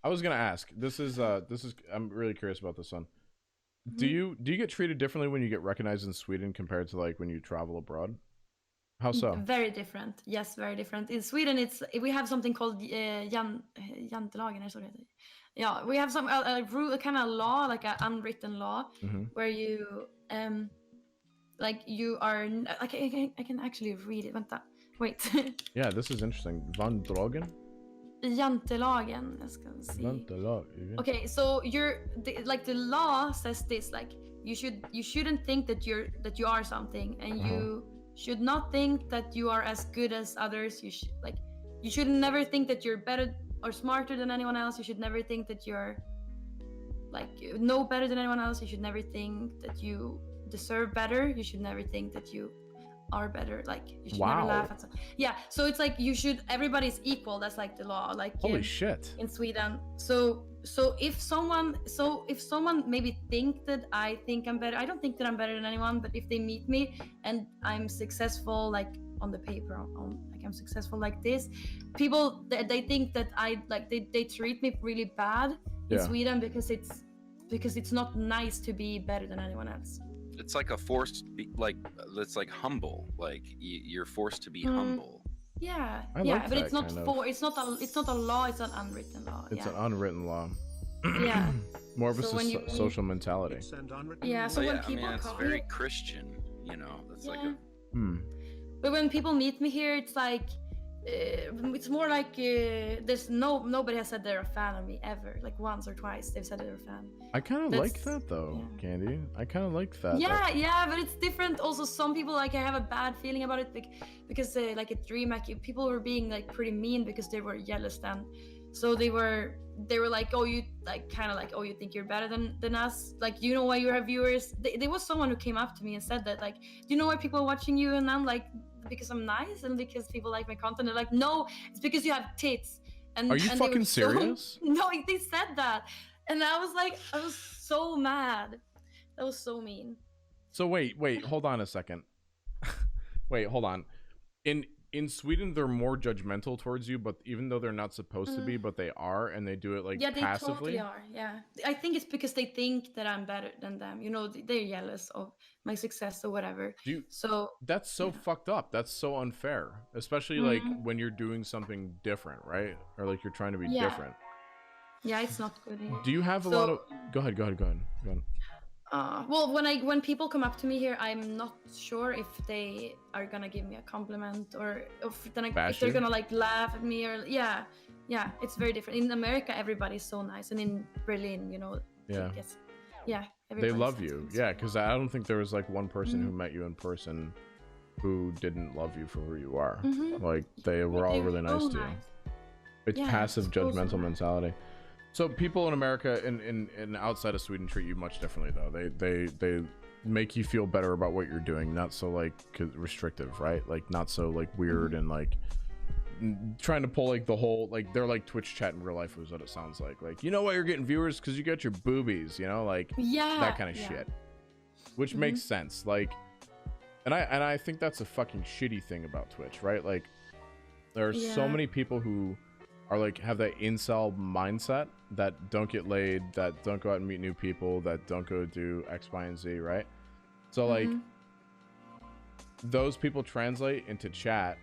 I was gonna ask. This is I'm really curious about this one. Do you get treated differently when you get recognized in Sweden compared to like when you travel abroad? How so? Very different. Yes, very different. In Sweden, we have something called Jantelagen, or something. Yeah, we have some a rule, a kind of law, like an unwritten law, where you like you are. I can actually read it. Wait. Yeah, this is interesting. Van Drogen? Jantelagen. Let's go see. Jantelagen. Okay, so like the law says this, like you shouldn't think that you are something, and you should not think that you are as good as others. You should never think that you're better or smarter than anyone else. You should never think that you're like know better than anyone else. You should never think that you deserve better. You should never think that you are better. Like you should never laugh at yeah, so it's like everybody's equal. That's like the law, like holy shit in Sweden. So if someone maybe think that I think I'm better, I don't think that I'm better than anyone, but if they meet me and I'm successful, like on the paper, like I'm successful like this, people they think that I like they treat me really bad in Sweden because it's not nice to be better than anyone else. It's like a forced, like it's like humble. Like you're forced to be humble. Yeah, like but it's not it's not a law. It's an unwritten law. It's an unwritten law. Yeah, more of a social mentality. Yeah, so when people it's very Christian. You know, that's like a. But when people meet me here, it's like. It's more like there's nobody has said they're a fan of me ever. Like once or twice they've said they're a fan. I kind of like that though, Candy. I kind of like that. Yeah, but it's different. Also, some people like I have a bad feeling about it because like at DreamHack, people were being like pretty mean because they were jealous then. So they were like, oh, you like kind of like, oh, you think you're better than us? Like, you know why you have viewers? There was someone who came up to me and said that, like, do you know why people are watching you? And I'm like, because I'm nice and because people like my content. They're like, no, it's because you have tits. And are you fucking serious? No, they said that, and I was like, I was so mad. That was so mean. So wait, hold on a second. Wait, hold on. In Sweden, they're more judgmental towards you, but even though they're not supposed to be, but they are, and they do it like passively. Yeah, they totally are. Yeah, I think it's because they think that I'm better than them. You know, they're jealous of my success or whatever. That's so fucked up. That's so unfair, especially like when you're doing something different, right? Or like you're trying to be different. Yeah, it's not good. Do you have a lot of? Go ahead. Well, when people come up to me here, I'm not sure if they are gonna give me a compliment or if they're gonna like laugh at me or yeah, it's very different. In America, everybody's so nice, and in Berlin, you know, they love you, because I don't think there was like one person who met you in person who didn't love you for who you are. Like they were all really nice to you. It's passive judgmental mentality. So people in America and outside of Sweden treat you much differently though. They make you feel better about what you're doing, not so like restrictive, right? Like not so like weird and like trying to pull like the whole like they're like Twitch chat in real life is what it sounds like. Like, you know why you're getting viewers? Because you got your boobies, you know, like that kind of shit. Which makes sense. Like and I think that's a fucking shitty thing about Twitch, right? Like there are so many people who are like have that incel mindset that don't get laid, that don't go out and meet new people, that don't go do X, Y, and Z, right? So like those people translate into chat,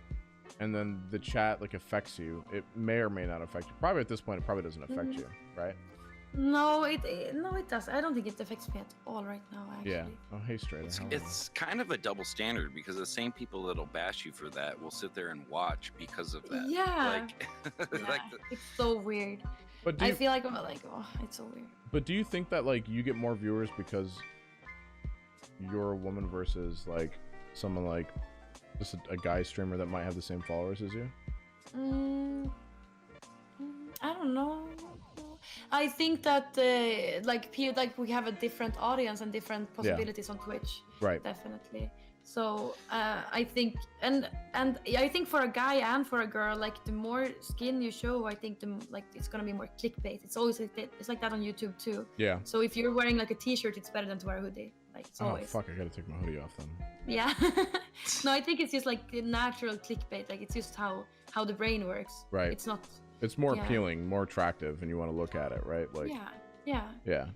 and then the chat like affects you. It may or may not affect you. Probably at this point, it probably doesn't affect you, right? No, it does. I don't think it affects me at all right now, actually. Yeah. Oh, hey, Straight. It's kind of a double standard because the same people that'll bash you for that will sit there and watch because of that. Yeah. It's so weird. But I feel like I'm like, oh, it's so weird. But do you think that like you get more viewers because you're a woman versus like someone like just a guy streamer that might have the same followers as you? I don't know. I think that like we have a different audience and different possibilities on Twitch. Right. Definitely. So I think and I think for a guy and for a girl, like the more skin you show, I think it's gonna be more clickbait. It's always like that. It's like that on YouTube too. Yeah. So if you're wearing like a t-shirt, it's better than to wear a hoodie. Like it's always. Fuck! I gotta take my hoodie off then. Yeah. No, I think it's just like natural clickbait. Like it's just how the brain works. Right. It's not It's more appealing, more attractive, and you want to look at it, right? Like yeah. Yeah.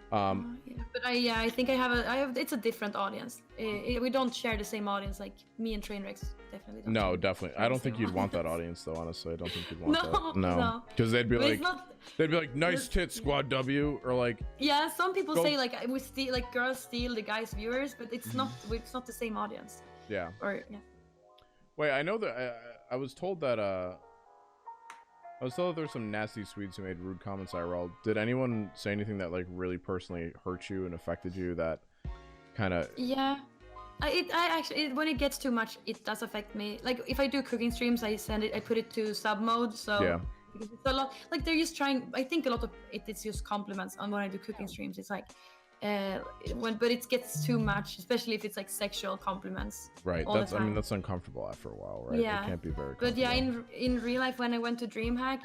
But I think I have it's a different audience. We don't share the same audience, like me and Trainwrecks definitely don't. No, definitely. I don't think you'd want that audience though, honestly. I don't think you'd want that. No. Because they'd be like, nice tits, Squad W, or like. Yeah, some people say like we steal, like girls steal the guys' viewers, but it's not the same audience. Yeah. Or Wait, I know that I was told that there's some nasty Swedes who made rude comments IRL. Did anyone say anything that like really personally hurt you and affected you? That kind of. Yeah. I actually when it gets too much, it does affect me. Like if I do cooking streams, I put it to sub mode. So yeah. Because it's a lot. Like they're just trying. I think a lot of it's just compliments on when I do cooking streams. It's like. But it gets too much, especially if it's like sexual compliments. Right. That's that's uncomfortable after a while, right? Yeah. It can't be very. But yeah, in real life, when I went to DreamHack,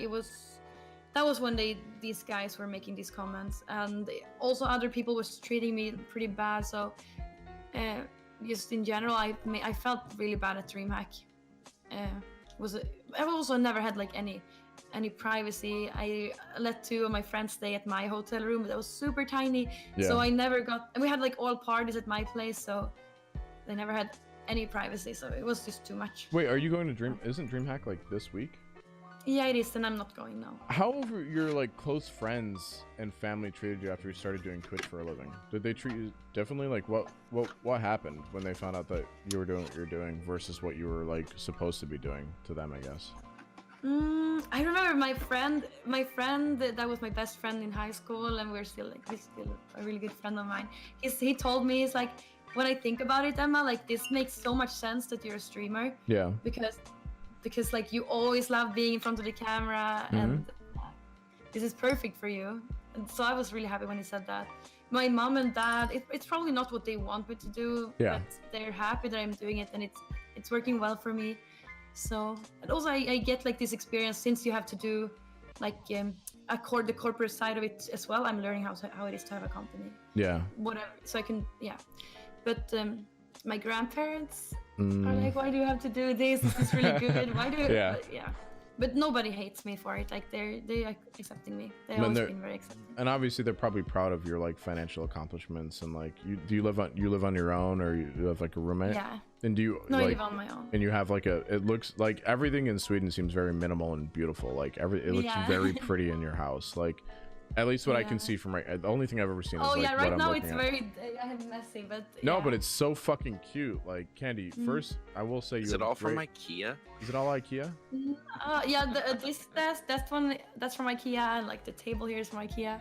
that was when these guys were making these comments, and also other people was treating me pretty bad. So, just in general, I felt really bad at DreamHack. I also never had like any privacy. I let 2 of my friends stay at my hotel room, but that was super tiny. Yeah. So I never got, and we had like all parties at my place, so they never had any privacy. So it was just too much. Wait, are you going to isn't DreamHack like this week? Yeah, it is, and I'm not going now. How have your like close friends and family treated you after you started doing Twitch for a living? Did they treat you differently? Like what happened when they found out that you were doing what you're doing versus what you were like supposed to be doing to them, I guess? I remember my friend that was my best friend in high school, and he's still a really good friend of mine. He told me, he's like, when I think about it, Emma, like this makes so much sense that you're a streamer. Yeah. Because like you always love being in front of the camera, and this is perfect for you. And so I was really happy when he said that. My mom and dad, it's probably not what they want me to do, but they're happy that I'm doing it, and it's working well for me. So, and also I get like this experience, since you have to do like the corporate side of it as well. I'm learning how it is to have a company. Yeah. Whatever. So I can, but my grandparents are like, why do you have to do this? This is really good. Why do you? Yeah. But nobody hates me for it. Like they are accepting me. They've always been very accepting. And obviously they're probably proud of your like financial accomplishments, and like you live on your own, or you have like a roommate? Yeah. And do you I like, live on my own. And you have like it looks like everything in Sweden seems very minimal and beautiful. Like it looks very pretty in your house. Like at least what I can see from the only thing I've ever seen is like right what now I'm it's looking very messy, but no, but it's so fucking cute. Like Candy, first I will say is it all from IKEA? Is it all IKEA? Yeah, this desk, that's from IKEA, and like the table here is from IKEA.